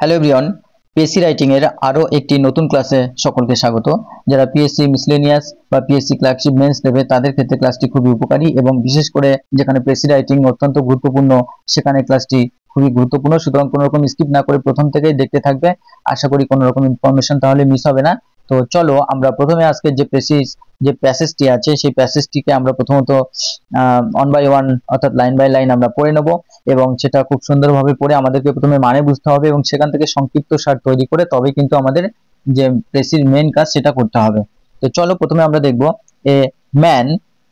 Hello everyone, PSC writing এর আরো একটি নতুন ক্লাসে সকলকে স্বাগত। যারা পিএসসি মিসলেনিয়াস বা পিএসসি ক্লার্কশিপ মেন্স দেবে তাদের ক্ষেত্রে ক্লাসটি খুবই উপকারী এবং বিশেষ করে যেখানে পিএসসি রাইটিং অত্যন্ত গুরুত্বপূর্ণ সেখানে ক্লাসটি খুবই গুরুত্বপূর্ণ। সুতরাং কোনো রকম স্কিপ না করে প্রথম থেকেই দেখতে থাকবে, আশা করি কোনো রকম ইনফরমেশন তাহলে মিস হবে না। তো চলো আমরা প্রথমে আজকে যে প্যাসেজটি আছে সেই প্যাসেজটিকে আমরা প্রথমত ওয়ান বাই ওয়ান অর্থাৎ লাইন বাই লাইন আমরা পড়ে নেব এবং সেটা খুব সুন্দরভাবে পড়ে আমাদেরকে প্রথমে মানে বুঝতে হবে এবং সেখান থেকে সংক্ষিপ্ত সার তৈরি করে তবে কিন্তু আমাদের যে প্রেসির মেন কাজ সেটা করতে হবে। তো চলো প্রথমে আমরা দেখব a man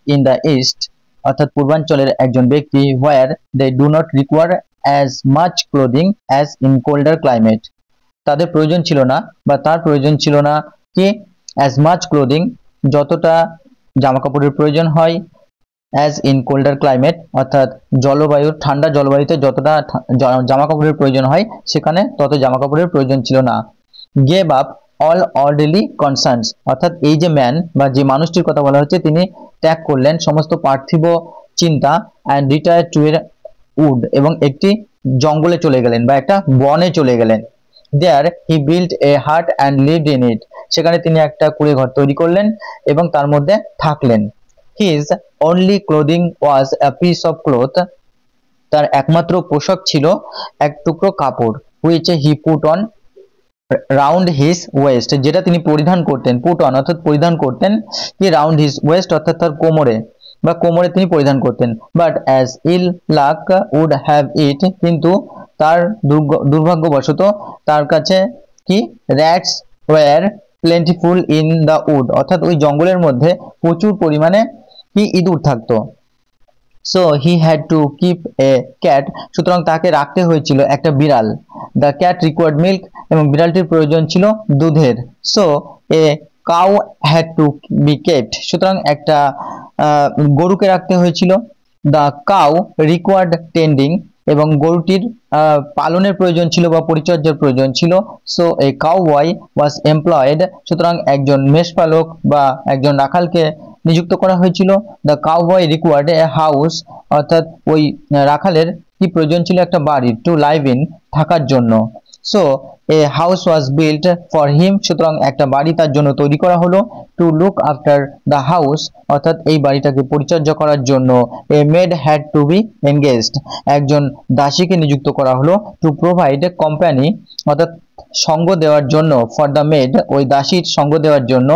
in the east অর্থাৎ পূর্বাঞ্চলের একজন ব্যক্তি where they do not require as much clothing as in colder climate. তাদের প্রয়োজন ছিল না বা তার প্রয়োজন ছিল না কি অ্যাজ মাচ ক্লোদিং যতটা জামা কাপড়ের প্রয়োজন হয়, অ্যাজ ইন কোল্ডার ক্লাইমেট অর্থাৎ জলবায়ুর ঠান্ডা জলবায়ুতে যতটা জামা কাপড়ের প্রয়োজন হয় সেখানে তত জামা কাপড়ের প্রয়োজন ছিল না। Gave up all orderly concerns অর্থাৎ এই যে ম্যান বা যে মানুষটির কথা বলা হচ্ছে তিনি ত্যাগ করলেন সমস্ত পার্থিব চিন্তা অ্যান্ড রিটায়ার টু এর উড এবং একটি জঙ্গলে চলে গেলেন বা একটা বনে চলে গেলেন। দেয়ার হি বিল্ট এ হাট অ্যান্ড লিভড ইন ইট সেখানে তিনি একটা কুঁড়ে ঘর তৈরি করলেন এবং তার মধ্যে থাকলেন। His only clothing was a piece of cloth তার একমাত্র পোশাক ছিল এক টুকরো কাপড় which he put on round his waist যেটা তিনি পরিধান করতেন, put on অর্থাৎ পরিধান করতেন কি round his waist অর্থাৎ তার কোমরে বা কোমরে তিনি পরিধান করতেন। But as ill luck would have it কিন্তু তার দুর্ভাগ্যবশত তার কাছে কি rats were plentiful in the wood অর্থাৎ ওই জঙ্গলের মধ্যে প্রচুর পরিমাণে কি ইঁদুর থাকতো। So he had to keep A cat সুতরাং তাকে রাখতে হয়েছিল একটা বিড়াল। দ্য ক্যাট রিকোয়ার্ড মিল্ক এবং বিড়ালটির প্রয়োজন ছিল দুধের। So a cow had to be kept সুতরাং একটা গরুকে রাখতে হয়েছিল। দ্য কাউ রিকোয়ার্ড টেন্ডিং এবং গরুটির পালনের প্রয়োজন ছিল বা পরিচর্যার প্রয়োজন ছিল। So a cow boy was employed সুতরাং একজন মেষপালক বা একজন রাখালকে নিযুক্ত করা হয়েছিল। The cow boy required a house অর্থাৎ ওই রাখালের কি প্রয়োজন ছিল একটা বাড়ি টু লাইভ ইন থাকার জন্য। So a house was built for him সুতরাং একটা বাড়ি তার জন্য তৈরি করা হলো। To look after the house অর্থাৎ এই বাড়িটাকে পরিচর্যা করার জন্য a maid had to be engaged একজন দাসীকে নিযুক্ত করা হলো। টু প্রোভাইড কোম্পানি অর্থাৎ সঙ্গ দেওয়ার জন্য ফর দ্য মেড ওই দাসীর সঙ্গ দেওয়ার জন্য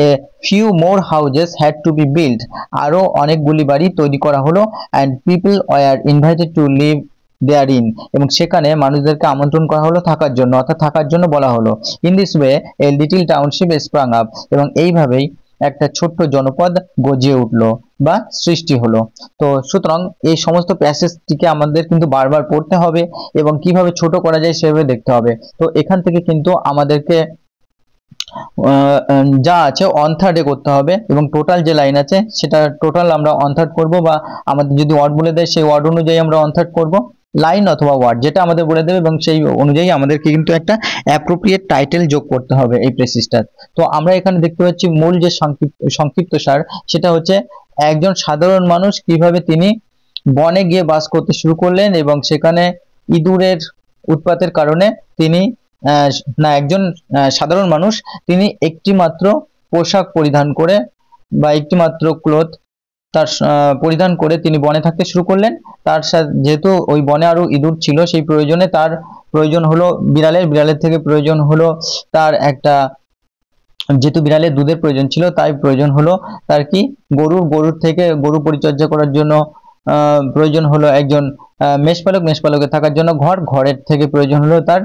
a few more houses had to be build আরো অনেকগুলি বাড়ি তৈরি করা হলো। And people were invited to live there in এবং সেখানে মানুষদেরকে আমন্ত্রণ করা হলো থাকার জন্য অর্থাৎ থাকার জন্য বলা হলো। In this way a little township স্প্রাং up এবং এইভাবেই একটা ছোট্ট জনপদ গজিয়ে উঠলো বা সৃষ্টি হলো। তো সুতরাং এই সমস্ত প্যাসেজটিকে আমাদের কিন্তু বারবার পড়তে হবে এবং কিভাবে ছোট করা যায় সেভাবে দেখতে হবে। তো এখান থেকে কিন্তু আমাদেরকে যা আছে অন থার্ডে করতে হবে এবং টোটাল যে লাইন আছে সেটা টোটাল আমরা অন থার্ড করবো বা আমাদের যদি ওয়ার্ড বলে দেয় সেই ওয়ার্ড অনুযায়ী আমরা অন থার্ড করবো লাইন অথবা ওয়ার্ড যেটা আমাদের বলে দেবে এবং সেই অনুযায়ী আমাদেরকে কিন্তু একটা অ্যাপ্রোপ্রিয়েট টাইটেল যোগ করতে হবে এই প্রেসিসটার। তো আমরা এখানে দেখতে পাচ্ছি মূল যে সংক্ষিপ্ত সার সেটা হচ্ছে একজন সাধারণ মানুষ কিভাবে তিনি বনে গিয়ে বাস করতে শুরু করলেন এবং সেখানে ইঁদুরের উৎপাতের কারণে তিনি একজন সাধারণ মানুষ তিনি একটি মাত্র পোশাক পরিধান করে বা একটি মাত্র ক্লথ তার পরিধান করে তিনি বনে থাকতে শুরু করলেন। তার সাথে যেহেতু ওই বনে আরো ইঁদুর ছিল সেই প্রয়োজনে তার প্রয়োজন হলো বিড়ালের থেকে প্রয়োজন হলো তার একটা যেহেতু বিড়ালের দুধের প্রয়োজন ছিল তাই প্রয়োজন হলো তার কি গরুর থেকে গরু পরিচর্যা করার জন্য প্রয়োজন হলো একজন মেষপালকের থাকার জন্য ঘরের থেকে প্রয়োজন হলো তার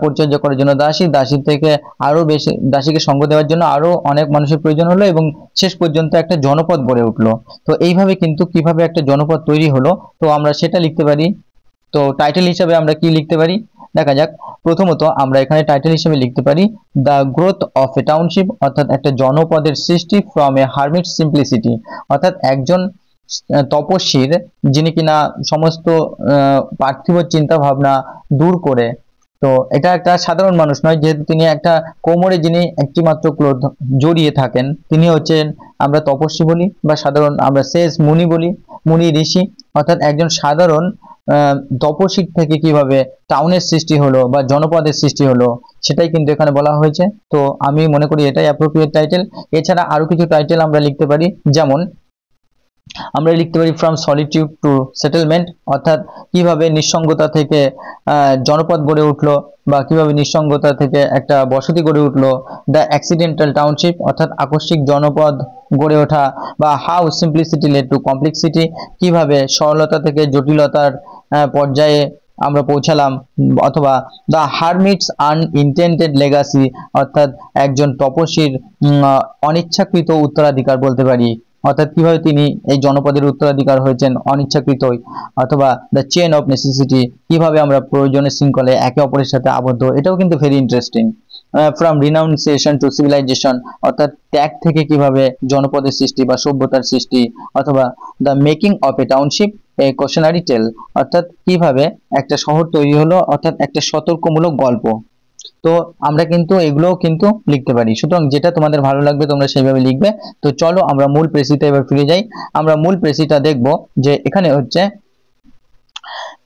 পরিচর্যা করার জন্য দাসীর থেকে আরো বেশি দাসীকে সঙ্গ দেওয়ার জন্য আরো অনেক মানুষের প্রয়োজন হলো এবং শেষ পর্যন্ত একটা জনপদ গড়ে উঠলো। তো এইভাবে কিন্তু কিভাবে একটা জনপদ তৈরি হলো তো আমরা সেটা লিখতে পারি। তো টাইটেল হিসাবে আমরা কি লিখতে পারি দেখা যাক। প্রথমত আমরা এখানে টাইটেল হিসেবে লিখতে পারি the growth of a township অর্থাৎ একটা জনপদের সৃষ্টি ফ্রম এ হারমিট সিম্পলিসিটি অর্থাৎ একজন তপস্বীর যিনি কিনা সমস্ত পার্থিব চিন্তা ভাবনা দূর করে। তো এটা একটা সাধারণ মানুষ নয় যেহেতু তিনি একটা কোমরে যিনি একটি মাত্র ক্লোথ জড়িয়ে থাকেন তিনি হচ্ছেন আমরা তপস্বী বলি বা সাধারণ আমরা শেষ মুনি বলি। মুনি ঋষি, অর্থাৎ একজন সাধারণ তপশির থেকে কিভাবে টাউনের সৃষ্টি হলো বা জনপদের সৃষ্টি হলো সেটাই কিন্তু এখানে বলা হয়েছে। তো আমি মনে করি এটাই অ্যাপ্রোপ্রিয়েট টাইটেল। এছাড়া আরো কিছু টাইটেল আমরা লিখতে পারি, যেমন আমরা লিখতে পারি ফ্রম সলিটিউড টু সেটেলমেন্ট, অর্থাৎ কিভাবে নিঃসঙ্গতা থেকে জনপদ গড়ে উঠলো বা কিভাবে নিঃসঙ্গতা থেকে একটা বসতি গড়ে উঠলো। দ্য অ্যাক্সিডেন্টাল টাউনশিপ, অর্থাৎ আকস্মিক জনপদ গড়ে ওঠা, বা how simplicity led to complexity, কিভাবে সরলতা থেকে জটিলতার পর্যায়ে আমরা পৌঁছালাম। অথবা দ্য হারমিটস আনইনটেন্ডেড লেগাসি, অর্থাৎ একজন তপস্বীর অনিচ্ছাকৃত উত্তরাধিকার বলতে পারি, অর্থাৎ কিভাবে তিনি এই জনপদের উত্তরাধিকার হয়েছেন অনিচ্ছাকৃতই। অথবা দ্য চেন অফ নেসেসিটি, কিভাবে আমরা প্রয়োজনের শৃঙ্খলে একে অপরের সাথে আবদ্ধ, এটাও কিন্তু very interesting. From renunciation to civilization, অর্থাৎ ত্যাগ থেকে কিভাবে জনপদের সৃষ্টি বা সভ্যতার সৃষ্টি। অথবা the making of a township a cautionary tale, অর্থাৎ কিভাবে একটা শহর তৈরি হলো, অর্থাৎ একটা সতর্কমূলক গল্প। তো আমরা কিন্তু এগুলোও কিন্তু লিখতে পারি, সুতরাং যেটা তোমাদের ভালো লাগবে তোমরা সেইভাবে লিখবে। তো চলো আমরা মূল প্রেসিতে এবার ফিরে যাই। আমরা মূল প্রেসিটা দেখব যে এখানে হচ্ছে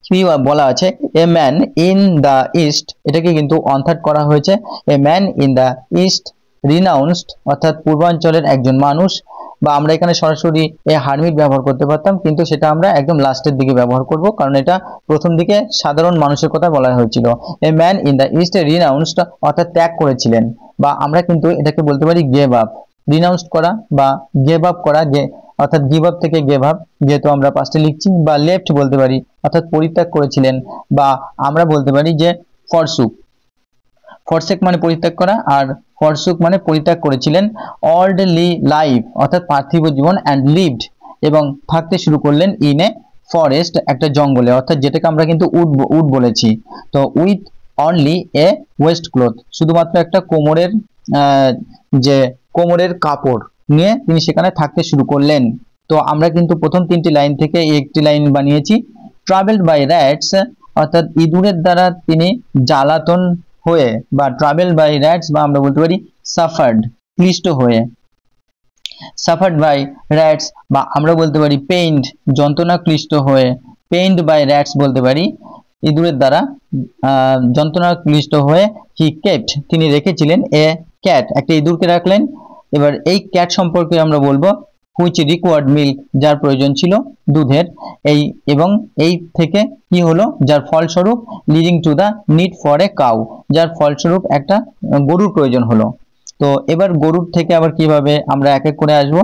কি বলা আছে, এ ম্যান ইন দ্য ইস্ট, এটাকে কিন্তু অনথার্ড করা হয়েছে, এ ম্যান ইন দ্য ইস্ট রিনাউন্সড, অর্থাৎ পূর্বাঞ্চলের একজন মানুষ, বা আমরা এখানে সরাসরি এ হারমিট ব্যবহার করতে পারতাম, কিন্তু সেটা আমরা একদম লাস্টের দিকে ব্যবহার করব, কারণ এটা প্রথম দিকে সাধারণ মানুষের কথা বলা হয়েছিল। এ ম্যান ইন দ্য ইস্ট রিনাউন্সড, অর্থাৎ ত্যাগ করেছিলেন, বা আমরা কিন্তু এটাকে বলতে পারি গেভ আপ। রিনাউন্সড করা বা গেভ আপ করা, অর্থাৎ গিভ আপ থেকে গেভ আপ, যেহেতু আমরা পাস্টে লিখছি। বা লেফট বলতে পারি, অর্থাৎ পরিত্যাগ করেছিলেন, বা আমরা বলতে পারি যে ফরসুক। ফরসেক মানে পরিত্যাগ করা, আর ফরসুক মানে পরিত্যাগ করেছিলেন। অর্ডলি লাইফ, অর্থাৎ পার্থিব জীবন, অ্যান্ড লিভড, এবং থাকতে শুরু করলেন ইন এ ফরেস্ট, একটা জঙ্গলে, অর্থাৎ যেটাকে আমরা কিন্তু উড বলেছি। তো with only a West cloth, শুধুমাত্র একটা যে কোমরের কাপড় নিয়ে তিনি সেখানে থাকতে শুরু করলেন। তো আমরা কিন্তু প্রথম তিনটি লাইন থেকে একটি লাইন বানিয়েছি। ট্রাভেলড বাই র্যাটস, অর্থাৎ ইঁদুরের দ্বারা তিনি জ্বালাতন হয়ে, বা ট্রাভেল বাই র্যাটস, বা আমরা বলতে পারি সাফার্ড, ক্লিষ্ট হয়ে। সাফার্ড বাই র্যাটস, বা আমরা বলতে পারি পেইন্ড, যন্ত্রণা ক্লিষ্ট হয়ে। পেইন্ড বাই র্যাটস বলতে পারি ইঁদুরের দ্বারা যন্ত্রণা ক্লিষ্ট হয়ে। হি কেপ্ট, তিনি রেখেছিলেন, এ ক্যাট, একটা ইঁদুরকে রাখলেন। এবার এই ক্যাট সম্পর্কে আমরা বলবো হুইচ রিকোয়ার্ড মিল্ক, যার প্রয়োজন ছিল দুধের। এবং এই থেকে কি হলো, যার ফলস্বরূপ leading to the need for a cow, যার ফলস্বরূপ একটা গরুর প্রয়োজন হলো। তো এবার গরুর থেকে আবার কিভাবে আমরা এক এক করে আসবো।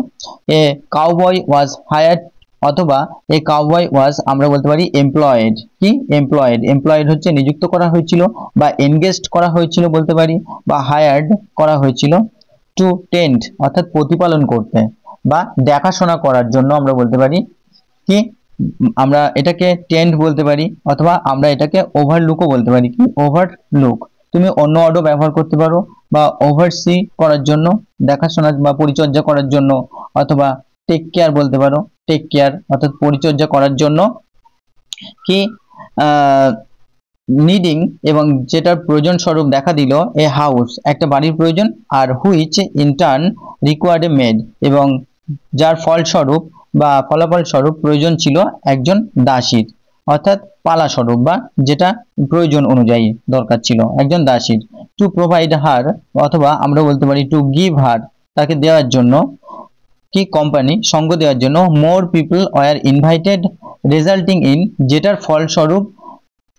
এ কাউবয় ওয়াজ হায়ার্ড, অথবা এ কাউবয় ওয়াজ আমরা বলতে পারি এমপ্লয়েড। কি এমপ্লয়েড হচ্ছে নিযুক্ত করা হয়েছিল, বা এনগেজড করা হয়েছিল বলতে পারি, বা হায়ার্ড করা হয়েছিল। টু টেন্ড, অর্থাৎ প্রতিপালন করতে বা দেখাশোনা করার জন্য আমরা বলতে পারি কি, আমরা এটাকে টেন্ড বলতে পারি, অথবা আমরা এটাকে ওভারলুকও বলতে পারি। কি ওভারলুক, তুমি অন্য অর্ডও ব্যবহার করতে পারো, বা ওভারসি করার জন্য, দেখাশোনা বা পরিচর্যা করার জন্য, অথবা টেক কেয়ার বলতে পারো, টেক কেয়ার অর্থাৎ পরিচর্যা করার জন্য। কি নিডিং, এবং যেটার প্রয়োজন স্বরূপ দেখা দিল, এ হাউস, একটা বাড়ির প্রয়োজন। আর which in turn required a maid, এবং যার ফলস্বরূপ বা ফলাফল স্বরূপ প্রয়োজন ছিল একজন দাসীর, অর্থাৎ পালা স্বরূপ বা যেটা প্রয়োজন অনুযায়ী দরকার ছিল একজন দাসীর। টু প্রোভাইড হার, অথবা আমরা বলতে পারি টু গিভ হার, তাকে দেওয়ার জন্য। কি কোম্পানি, সঙ্গ দেওয়ার জন্য। More people were invited, resulting in, যেটার ফলস্বরূপ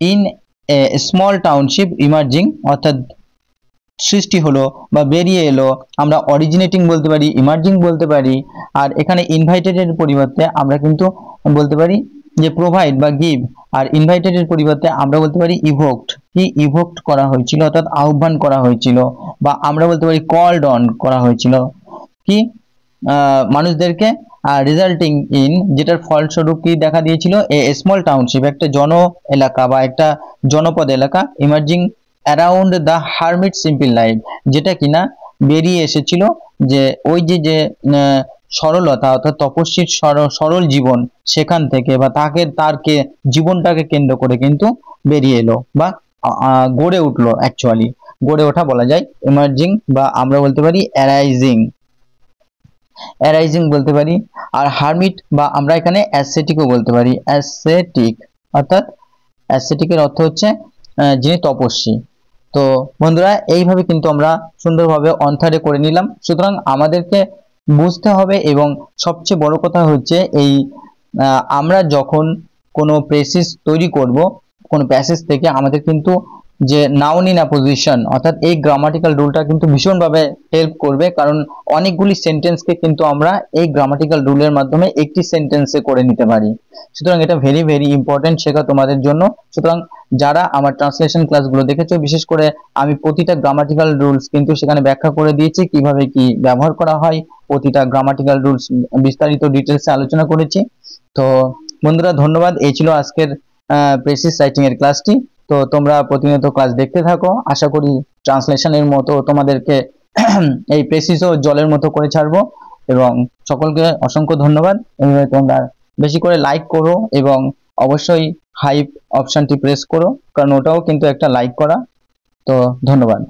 in a small township emerging, অর্থাৎ সৃষ্টি হলো বা বেরিয়ে এলো। আমরা অরিজিনেটিং বলতে পারি, ইমার্জিং বলতে পারি। আর এখানে ইনভাইটেড এর পরিবর্তে আমরা কিন্তু বলতে পারি যে প্রোভাইড বা গিভ, আর ইনভাইটেড এর পরিবর্তে আমরা বলতে পারি ইভোকড। কি ইভোকড করা হয়েছিল, অর্থাৎ আহ্বান করা হয়েছিল, বা আমরা বলতে পারি কলড অন করা হয়েছিল কি মানুষদেরকে। আর রেজাল্টিং ইন, যেটার ফলস্বরূপ কি দেখা দিয়েছিল, এ স্মল টাউনশিপ, একটা জন এলাকা বা একটা জনপদ এলাকা, emerging around the hermit simple life, যেটা কিনা বেরিয়ে এসেছিল যে ওই যে সরলতা, অর্থাৎ তপস্বীর সরল জীবন, সেখান থেকে বা তার জীবনটাকে কেন্দ্র করে কিন্তু বেরিয়ে এলো বা গড়ে উঠলো। অ্যাকচুয়ালি গড়ে ওঠা বলা যায়, ইমার্জিং, বা আমরা বলতে পারি অ্যারাইজিং। অ্যারাইজিং বলতে পারি। আর হারমিট বা আমরা এখানে অ্যাসেটিকও বলতে পারি। অ্যাসেটিক অর্থাৎ অ্যাসেটিকের অর্থ হচ্ছে যিনি তপস্বী। তো বন্ধুরা এইভাবে কিন্তু আমরা সুন্দরভাবে অন্থারে করে নিলাম। সুতরাং আমাদেরকে বুঝতে হবে এবং সবচেয়ে বড় কথা হচ্ছে এই আমরা যখন কোনো প্রেসিস তৈরি করব কোনো প্যাসেজ থেকে, আমাদের কিন্তু যে নাউন ইন অ্যাপোজিশন অর্থাৎ এই গ্রামাটিক্যাল রুলটা কিন্তু ভীষণভাবে হেল্প করবে, কারণ অনেকগুলি সেন্টেন্সকে কিন্তু আমরা এই গ্রামাটিক্যাল রুলের মাধ্যমে একটি সেন্টেন্সে করে নিতে পারি। সুতরাং এটা ভেরি ভেরি ইম্পর্টেন্ট শেখা তোমাদের জন্য। সুতরাং যারা আমার ট্রান্সলেশন ক্লাসগুলো দেখেছো, বিশেষ করে আমি প্রতিটা গ্রামাটিক্যাল রুলস কিন্তু সেখানে ব্যাখ্যা করে দিয়েছি, কিভাবে কি ব্যবহার করা হয়, প্রতিটা গ্রামাটিক্যাল রুলস বিস্তারিত ডিটেলসে আলোচনা করেছি। তো বন্ধুরা ধন্যবাদ, এই ছিল আজকের প্রেসিস রাইটিং এর ক্লাসটি। তো তোমরা প্রতিনিয়ত ক্লাস দেখতে থাকো, আশা করি ট্রান্সলেশনের মতো তোমাদেরকে এই প্রেসিসও জলের মতো করে ছাড়বো। এবং সকলকে অসংখ্য ধন্যবাদ। এইভাবে তোমরা বেশি করে লাইক করো এবং অবশ্যই হাইপ অপশনটি প্রেস করো, কারণ ওটাও কিন্তু একটা লাইক করা। তো ধন্যবাদ।